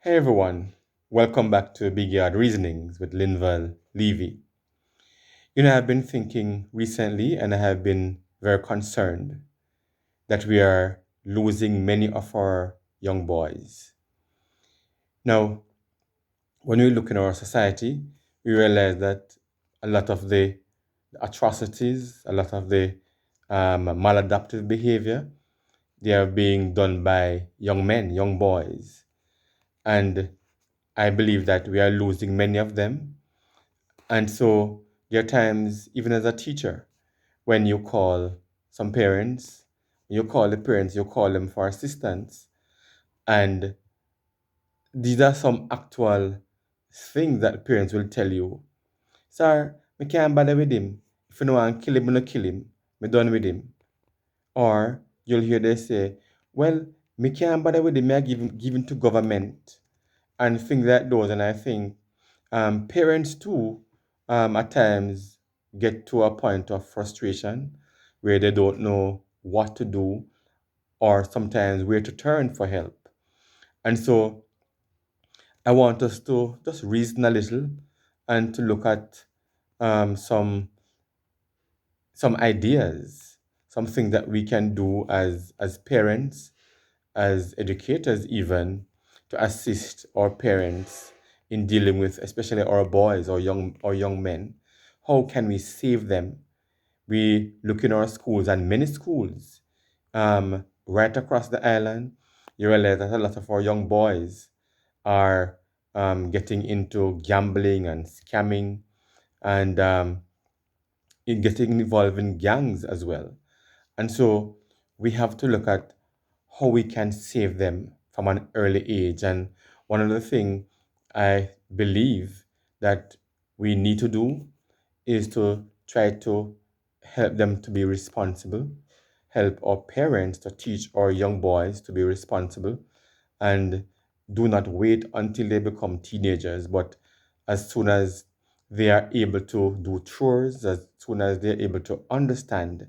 Hey everyone, welcome back to Big Yard Reasonings with Linval Levy. I've been thinking recently and I have been very concerned that we are losing many of our young boys. Now, when we look in our society, we realize that a lot of the atrocities, a lot of the maladaptive behavior, they are being done by young men, young boys. And I believe that we are losing many of them. And so there are times, even as a teacher, when you call some parents, you call them for assistance. And these are some actual things that parents will tell you. Sir, me can't bother with him. If you don't want to kill him, me no kill him. Me done with him. Or you'll hear they say, well, me can't bother with him, me I give him to government. And things like those. And I think parents too, at times get to a point of frustration where they don't know what to do or sometimes where to turn for help. And so I want us to just reason a little and to look at um, some some ideas, something that we can do as parents, as educators even, to assist our parents in dealing with especially our boys or young men. How can we save them? We look in our schools, and many schools right across the island, you realize that a lot of our young boys are getting into gambling and scamming and in getting involved in gangs as well. And so we have to look at how we can save them from an early age. And one of the things I believe that we need to do is to try to help them to be responsible, help our parents to teach our young boys to be responsible, and do not wait until they become teenagers, but as soon as they are able to do chores, as soon as they're able to understand,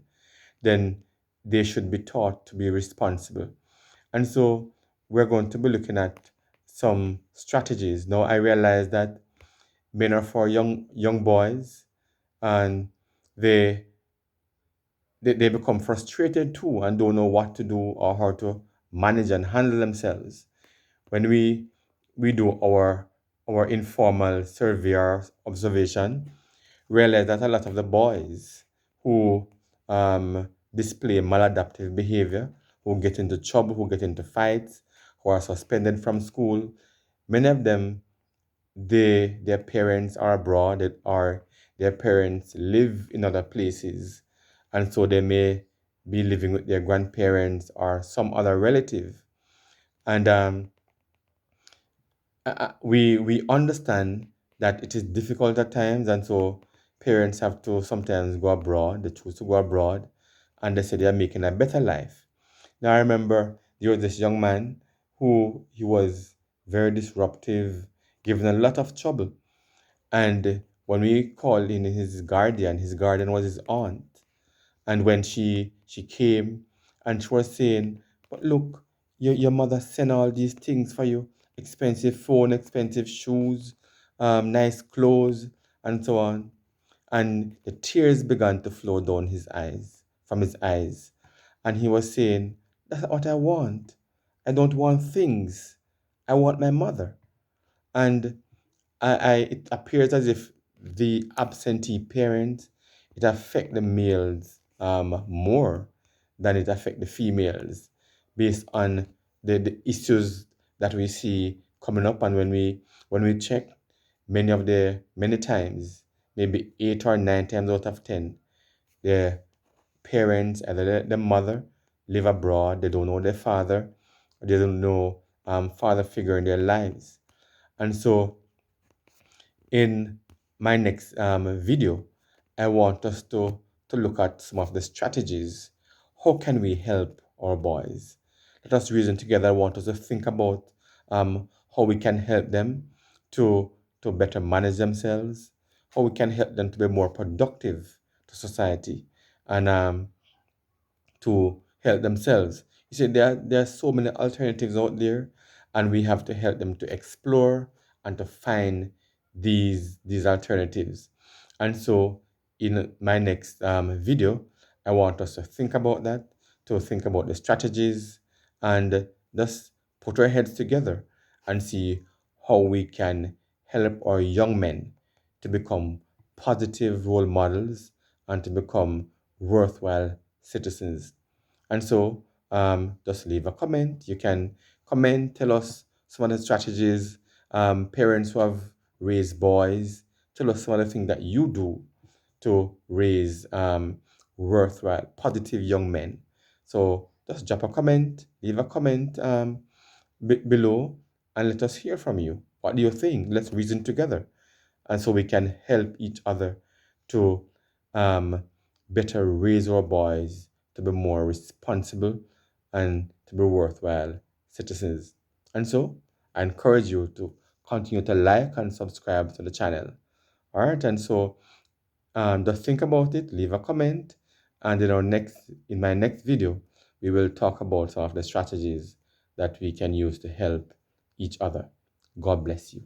then they should be taught to be responsible. And so we're going to be looking at some strategies. Now I realize that many of our young boys and they they become frustrated too and don't know what to do or how to manage and handle themselves. When we do our informal survey or observation, realize that a lot of the boys who display maladaptive behavior, who get into trouble, who get into fights, who are suspended from school, many of them, their parents are abroad or their parents live in other places, and so they may be living with their grandparents or some other relative. And we understand that it is difficult at times, and so parents have to sometimes go abroad. They choose to go abroad, and they say they are making a better life. Now I remember there was this young man who he was very disruptive, giving a lot of trouble. And when we called in his guardian was his aunt. And when she came and she was saying, but look, your mother sent all these things for you, expensive phone, expensive shoes, nice clothes, and so on. And the tears began to flow down from his eyes. And he was saying, that's not what I want. I don't want things. I want my mother. And it appears as if the absentee parent, it affect the males more than it affect the females based on the issues that we see coming up. And when we check, many times, maybe 8 or 9 times out of 10, the parents, either the mother, live abroad, they don't know their father, they don't know father figure in their lives. And so in my next video, I want us to look at some of the strategies. How can we help our boys? Let us reason together. I want us to think about how we can help them to, to better manage themselves, how we can help them to be more productive to society, and to help themselves. You see, there are so many alternatives out there, And we have to help them to explore and to find these alternatives. And so in my next video, I want us to think about that, to think about the strategies, and just put our heads together and see how we can help our young men to become positive role models and to become worthwhile citizens. And so just leave a comment. You can comment, tell us some of the strategies, parents who have raised boys, tell us some of the things that you do to raise worthwhile, positive young men. So just drop a comment, leave a comment below, and let us hear from you. What do you think? Let's reason together. And so we can help each other to um, better raise our boys to be more responsible and to be worthwhile citizens. And so I encourage you to continue to like and subscribe to the channel. All right, and so just think about it, leave a comment, and in my next video, we will talk about some of the strategies that we can use to help each other. God bless you.